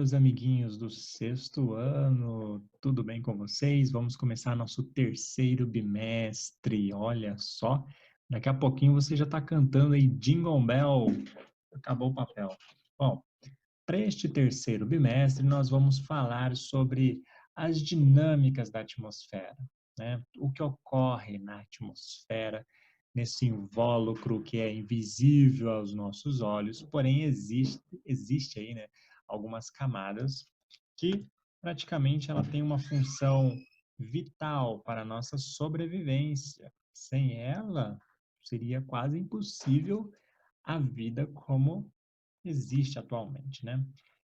meus amiguinhos do sexto ano, tudo bem com vocês? Vamos começar nosso terceiro bimestre. Olha só, daqui a pouquinho você já está cantando aí Jingle Bell. Acabou o papel. Bom, para este terceiro bimestre, nós vamos falar sobre as dinâmicas da atmosfera, né? O que ocorre na atmosfera, nesse invólucro que é invisível aos nossos olhos, porém existe aí, né, algumas camadas que praticamente ela tem uma função vital para a nossa sobrevivência. Sem ela, seria quase impossível a vida como existe atualmente, né?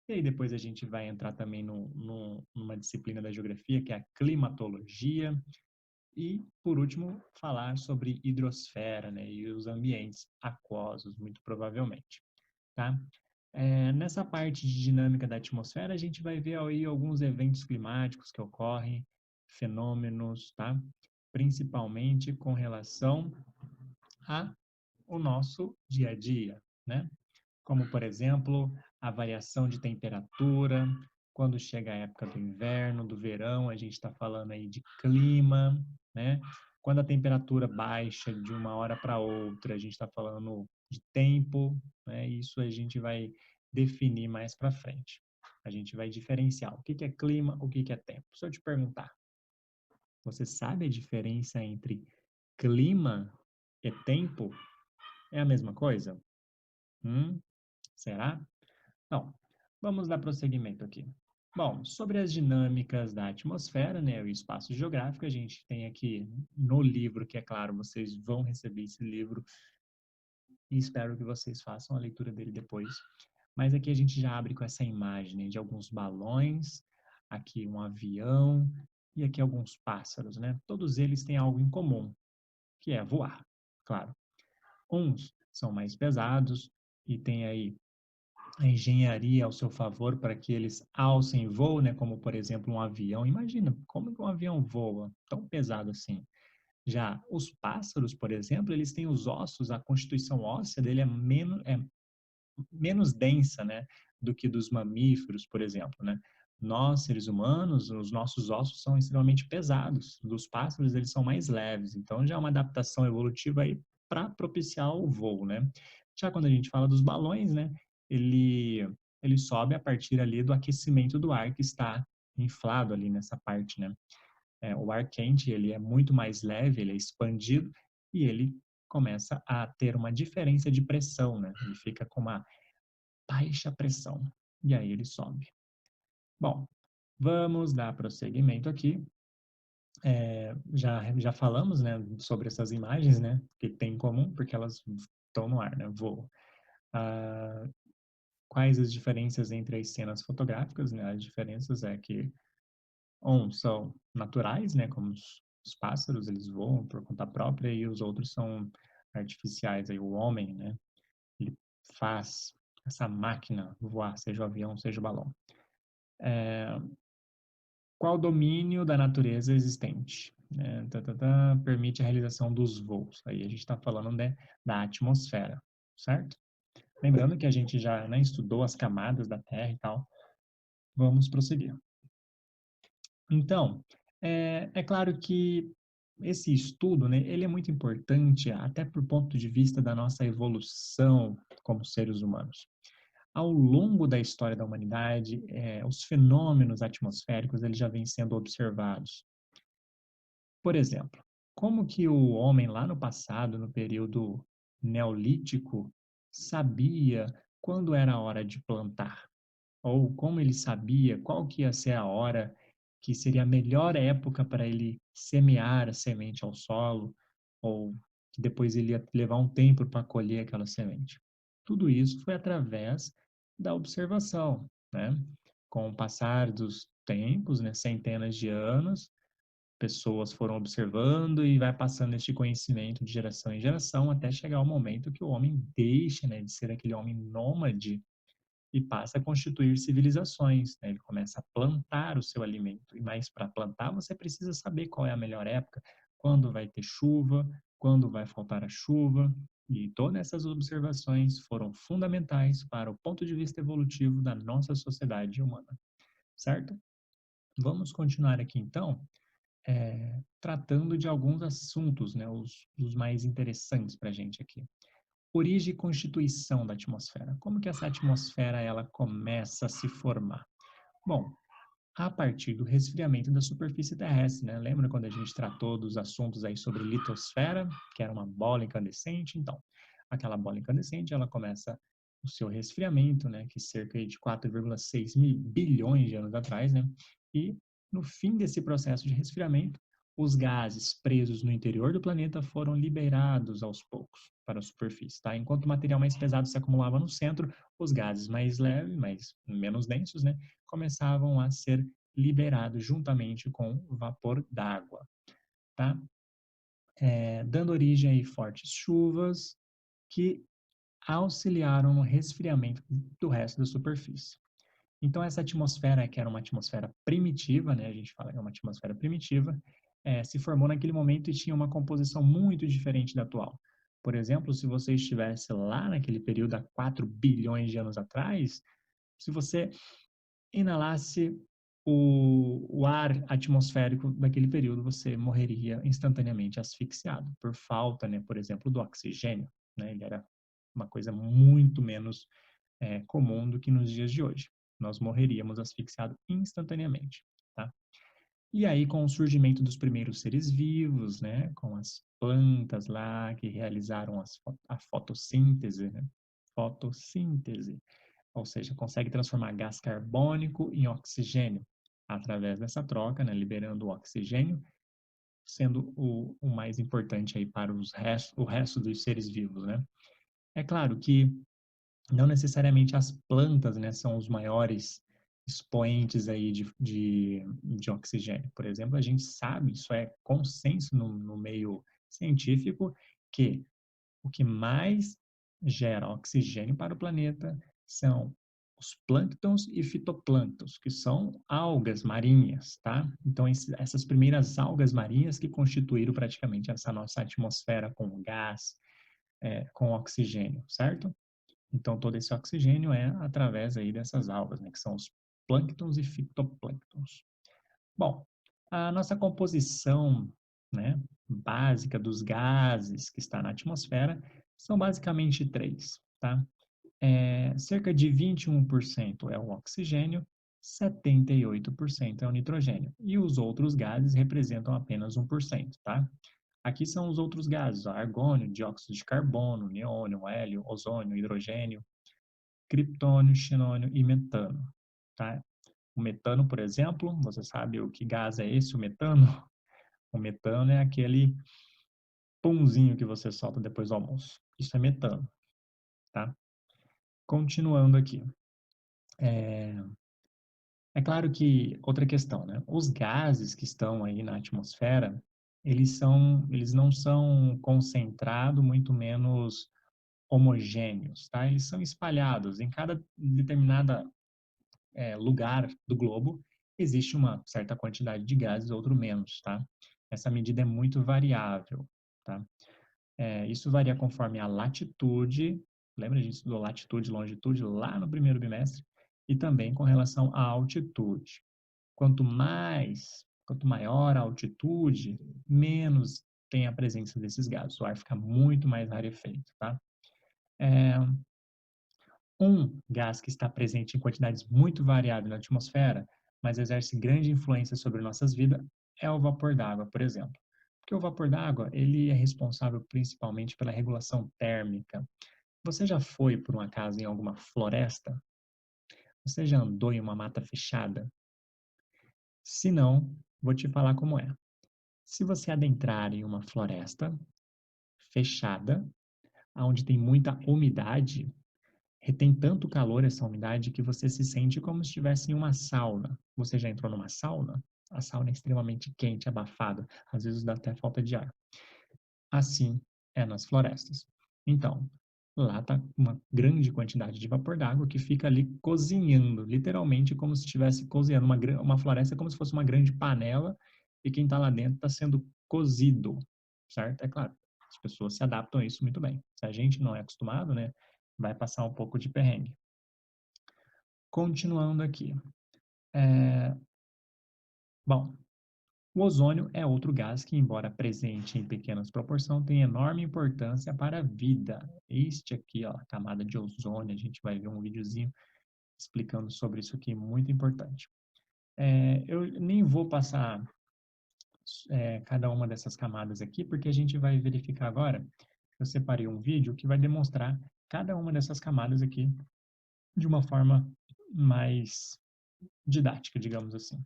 E aí depois a gente vai entrar também numa disciplina da geografia, que é a climatologia, e, por último, falar sobre hidrosfera, né, e os ambientes aquosos, muito provavelmente, tá? Nessa parte de dinâmica da atmosfera, a gente vai ver aí alguns eventos climáticos que ocorrem, fenômenos, tá? Principalmente com relação ao nosso dia a dia, né? Como, por exemplo, a variação de temperatura, quando chega a época do inverno, do verão, a gente está falando aí de clima, né? Quando a temperatura baixa de uma hora para outra, a gente está falando de tempo, né? Isso a gente vai definir mais para frente. A gente vai diferenciar o que que é clima, o que que é tempo. Se eu te perguntar, você sabe a diferença entre clima e tempo? É a mesma coisa? Hum? Será? Não, vamos dar prosseguimento aqui. Bom, sobre as dinâmicas da atmosfera, né, o espaço geográfico, a gente tem aqui no livro, que é claro, vocês vão receber esse livro e espero que vocês façam a leitura dele depois. Mas aqui a gente já abre com essa imagem, né, de alguns balões, aqui um avião e aqui alguns pássaros, né? Todos eles têm algo em comum, que é voar, claro. Uns são mais pesados e tem aí a engenharia ao seu favor para que eles alcem voo, né? Como, por exemplo, um avião. Imagina, como que um avião voa tão pesado assim? Já os pássaros, por exemplo, eles têm os ossos, a constituição óssea dele é menos densa, né? Do que dos mamíferos, por exemplo, né? Nós, seres humanos, os nossos ossos são extremamente pesados. Dos pássaros, eles são mais leves. Então, já é uma adaptação evolutiva aí para propiciar o voo, né? Já quando a gente fala dos balões, né? Ele, ele sobe a partir ali do aquecimento do ar que está inflado ali nessa parte, né? O ar quente, ele é muito mais leve, ele é expandido e ele começa a ter uma diferença de pressão, né? Ele fica com uma baixa pressão. E aí ele sobe. Bom, vamos dar prosseguimento aqui. Já falamos, né, sobre essas imagens, né, que tem em comum, porque elas estão no ar, né, voam. Ah, quais as diferenças entre as cenas fotográficas, né? As diferenças é que, são naturais, né, como os pássaros, eles voam por conta própria, e os outros são artificiais, aí o homem, né, ele faz essa máquina voar, seja o avião, seja o balão. Qual domínio da natureza existente, né, permite a realização dos voos? Aí a gente está falando, né, da atmosfera, certo? Lembrando que a gente já, né, estudou as camadas da Terra e tal. Vamos prosseguir. Então, é claro que esse estudo, né, ele é muito importante até por ponto de vista da nossa evolução como seres humanos. Ao longo da história da humanidade, os fenômenos atmosféricos eles já vêm sendo observados. Por exemplo, como que o homem lá no passado, no período neolítico, sabia quando era a hora de plantar? Ou como ele sabia qual que ia ser a hora que seria a melhor época para ele semear a semente ao solo, ou que depois ele ia levar um tempo para colher aquela semente? Tudo isso foi através da observação, né? Com o passar dos tempos, né, centenas de anos, pessoas foram observando e vai passando este conhecimento de geração em geração até chegar o momento que o homem deixa, né, de ser aquele homem nômade e passa a constituir civilizações, né? Ele começa a plantar o seu alimento. E mais para plantar, você precisa saber qual é a melhor época, quando vai ter chuva, quando vai faltar a chuva, e todas essas observações foram fundamentais para o ponto de vista evolutivo da nossa sociedade humana, certo? Vamos continuar aqui então, tratando de alguns assuntos, né, os mais interessantes para a gente aqui. Origem e constituição da atmosfera. Como que essa atmosfera ela começa a se formar? Bom, a partir do resfriamento da superfície terrestre, né? Lembra quando a gente tratou dos assuntos aí sobre litosfera, que era uma bola incandescente? Então, aquela bola incandescente, ela começa o seu resfriamento, né? Que cerca de 4,6 bilhões de anos atrás, né? E no fim desse processo de resfriamento, os gases presos no interior do planeta foram liberados aos poucos para a superfície, tá? Enquanto o material mais pesado se acumulava no centro, os gases mais leves, mais menos densos, né? Começavam a ser liberados juntamente com o vapor d'água, tá? Dando origem a fortes chuvas que auxiliaram no resfriamento do resto da superfície. Então, essa atmosfera, que era uma atmosfera primitiva, né? A gente fala que é uma atmosfera primitiva, se formou naquele momento e tinha uma composição muito diferente da atual. Por exemplo, se você estivesse lá naquele período há 4 bilhões de anos atrás, se você inalasse o ar atmosférico daquele período, você morreria instantaneamente asfixiado por falta, né, por exemplo, do oxigênio, né? Ele era uma coisa muito menos comum do que nos dias de hoje. Nós morreríamos asfixiados instantaneamente, tá? E aí, com o surgimento dos primeiros seres vivos, né, com as plantas lá que realizaram a fotossíntese, né? Fotossíntese, ou seja, consegue transformar gás carbônico em oxigênio através dessa troca, né, liberando o oxigênio, sendo o mais importante aí para o resto dos seres vivos, né? É claro que não necessariamente as plantas, né, são os maiores expoentes aí de oxigênio. Por exemplo, a gente sabe, isso é consenso no meio científico, que o que mais gera oxigênio para o planeta são os plânctons e fitoplânctons, que são algas marinhas, tá? Então, essas primeiras algas marinhas que constituíram praticamente essa nossa atmosfera com gás, com oxigênio, certo? Então, todo esse oxigênio é através aí dessas algas, né, que são os plânctons e fitoplânctons. Bom, a nossa composição, né, básica dos gases que está na atmosfera são basicamente três, tá? Cerca de 21% é o oxigênio, 78% é o nitrogênio, e os outros gases representam apenas 1%, tá? Aqui são os outros gases, ó, argônio, dióxido de carbono, neônio, hélio, ozônio, hidrogênio, criptônio, xenônio e metano, tá? O metano, por exemplo, você sabe o que gás é esse, o metano? O metano é aquele pãozinho que você solta depois do almoço. Isso é metano, tá? Continuando aqui. É claro que, outra questão, né? Os gases que estão aí na atmosfera, eles não são concentrados, muito menos homogêneos, tá? Eles são espalhados em cada determinada lugar do globo, existe uma certa quantidade de gases, outro menos, tá? Essa medida é muito variável, tá? Isso varia conforme a latitude, lembra, a gente estudou latitude e longitude lá no primeiro bimestre, e também com relação à altitude. Quanto maior a altitude, menos tem a presença desses gases, o ar fica muito mais rarefeito, tá? É, Um gás que está presente em quantidades muito variáveis na atmosfera, mas exerce grande influência sobre nossas vidas, é o vapor d'água, por exemplo. Porque o vapor d'água, ele é responsável principalmente pela regulação térmica. Você já foi, por um acaso, em alguma floresta? Você já andou em uma mata fechada? Se não, vou te falar como é. Se você adentrar em uma floresta fechada, onde tem muita umidade, retém tanto calor essa umidade que você se sente como se estivesse em uma sauna. Você já entrou numa sauna? A sauna é extremamente quente, abafada, às vezes dá até falta de ar. Assim é nas florestas. Então, lá está uma grande quantidade de vapor d'água que fica ali cozinhando, literalmente como se estivesse cozinhando. Uma floresta é como se fosse uma grande panela e quem está lá dentro está sendo cozido, certo? É claro. As pessoas se adaptam a isso muito bem. Se a gente não é acostumado, né, vai passar um pouco de perrengue. Continuando aqui. Bom, o ozônio é outro gás que, embora presente em pequenas proporções, tem enorme importância para a vida. Este aqui, ó, a camada de ozônio, a gente vai ver um videozinho explicando sobre isso aqui, muito importante. Eu nem vou passar cada uma dessas camadas aqui, porque a gente vai verificar agora. Eu separei um vídeo que vai demonstrar cada uma dessas camadas aqui de uma forma mais didática, digamos assim.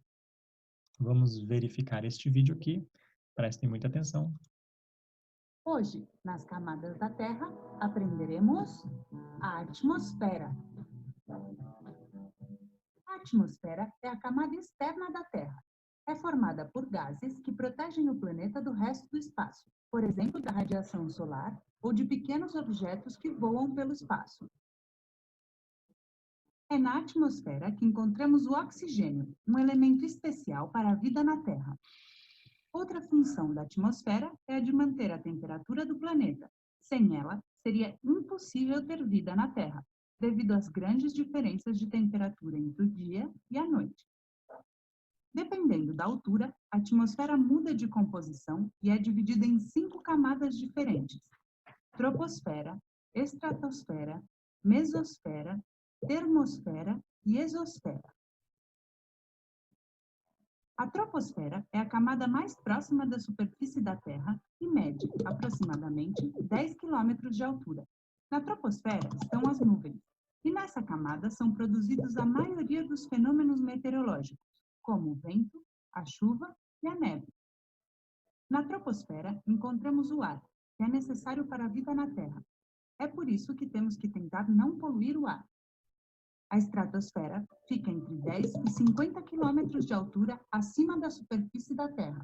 Vamos verificar este vídeo aqui. Prestem muita atenção. Hoje, nas camadas da Terra, aprenderemos a atmosfera. A atmosfera é a camada externa da Terra. É formada por gases que protegem o planeta do resto do espaço, por exemplo, da radiação solar ou de pequenos objetos que voam pelo espaço. É na atmosfera que encontramos o oxigênio, um elemento especial para a vida na Terra. Outra função da atmosfera é a de manter a temperatura do planeta. Sem ela, seria impossível ter vida na Terra, devido às grandes diferenças de temperatura entre o dia e a noite. Dependendo da altura, a atmosfera muda de composição e é dividida em 5 camadas diferentes: troposfera, estratosfera, mesosfera, termosfera e exosfera. A troposfera é a camada mais próxima da superfície da Terra e mede aproximadamente 10 quilômetros de altura. Na troposfera estão as nuvens, e nessa camada são produzidos a maioria dos fenômenos meteorológicos, como o vento, a chuva e a neve. Na troposfera encontramos o ar, que é necessário para a vida na Terra. É por isso que temos que tentar não poluir o ar. A estratosfera fica entre 10 e 50 quilômetros de altura acima da superfície da Terra.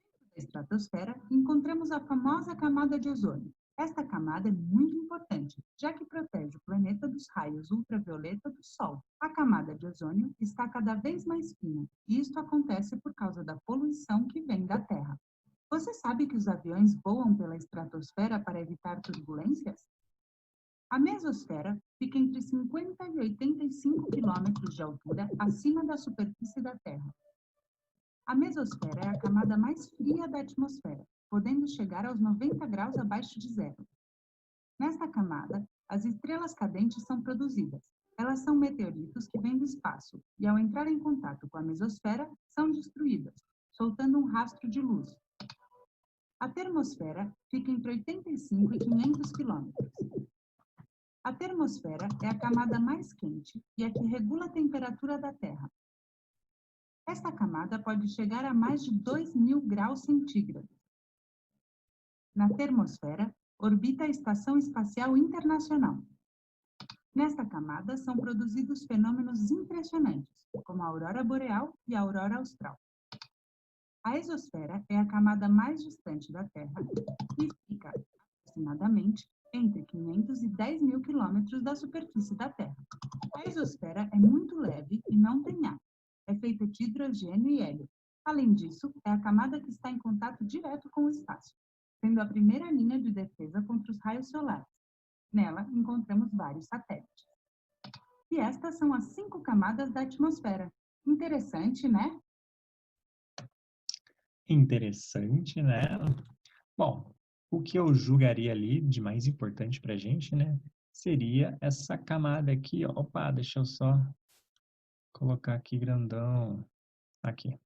Dentro da estratosfera, encontramos a famosa camada de ozônio. Esta camada é muito importante, já que protege o planeta dos raios ultravioleta do Sol. A camada de ozônio está cada vez mais fina, e isto acontece por causa da poluição que vem da Terra. Você sabe que os aviões voam pela estratosfera para evitar turbulências? A mesosfera fica entre 50 e 85 quilômetros de altura acima da superfície da Terra. A mesosfera é a camada mais fria da atmosfera, podendo chegar aos 90 graus abaixo de zero. Nesta camada, as estrelas cadentes são produzidas. Elas são meteoritos que vêm do espaço e, ao entrar em contato com a mesosfera, são destruídas, soltando um rastro de luz. A termosfera fica entre 85 e 500 quilômetros. A termosfera é a camada mais quente e a que regula a temperatura da Terra. Esta camada pode chegar a mais de 2.000 graus centígrados. Na termosfera, orbita a Estação Espacial Internacional. Nesta camada são produzidos fenômenos impressionantes, como a aurora boreal e a aurora austral. A exosfera é a camada mais distante da Terra e fica, aproximadamente, entre 500 e 10.000 quilômetros da superfície da Terra. A exosfera é muito leve e não tem ar. É feita de hidrogênio e hélio. Além disso, é a camada que está em contato direto com o espaço, sendo a primeira linha de defesa contra os raios solares. Nela, encontramos vários satélites. E estas são as 5 camadas da atmosfera. Interessante, né? Interessante, né? Bom, o que eu julgaria ali de mais importante para a gente, né, seria essa camada aqui, ó. Opa, deixa eu só colocar aqui grandão. Aqui.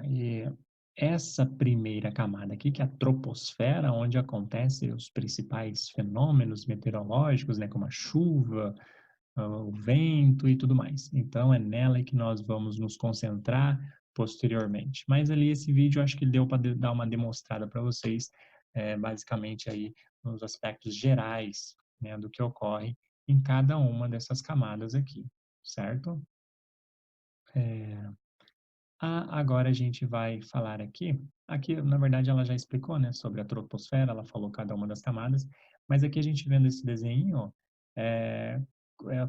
E essa primeira camada aqui, que é a troposfera, onde acontecem os principais fenômenos meteorológicos, né, como a chuva, o vento e tudo mais. Então, é nela que nós vamos nos concentrar posteriormente. Mas ali esse vídeo, acho que deu para dar uma demonstrada para vocês, basicamente aí nos aspectos gerais, né, do que ocorre em cada uma dessas camadas aqui, certo? Agora a gente vai falar aqui, na verdade, ela já explicou, né, sobre a troposfera, ela falou cada uma das camadas, mas aqui a gente vendo esse desenho,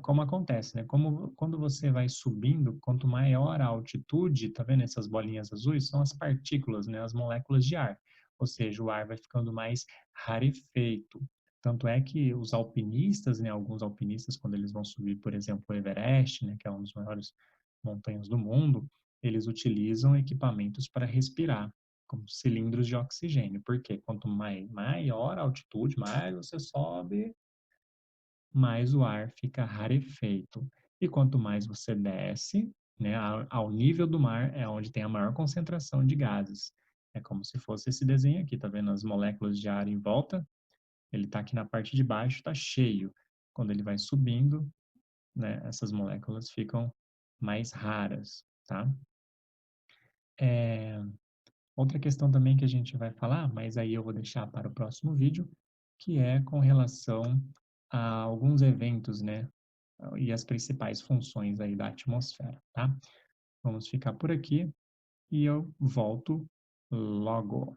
como acontece, né? Quando você vai subindo, quanto maior a altitude, tá vendo essas bolinhas azuis? São as partículas, né, as moléculas de ar. ou seja, o ar vai ficando mais rarefeito. Tanto é que os alpinistas, né, alguns alpinistas, quando eles vão subir, por exemplo, o Everest, né, que é uma das maiores montanhas do mundo, eles utilizam equipamentos para respirar, como cilindros de oxigênio. Porque quanto maior a altitude, mais você sobe, mais o ar fica rarefeito. E quanto mais você desce, né, ao nível do mar é onde tem a maior concentração de gases. É como se fosse esse desenho aqui, tá vendo as moléculas de ar em volta? Ele está aqui na parte de baixo, está cheio. Quando ele vai subindo, né, essas moléculas ficam mais raras, tá? É, outra questão também que a gente vai falar, mas aí eu vou deixar para o próximo vídeo, que é com relação a alguns eventos, né, e as principais funções aí da atmosfera, tá? Vamos ficar por aqui e eu volto logo.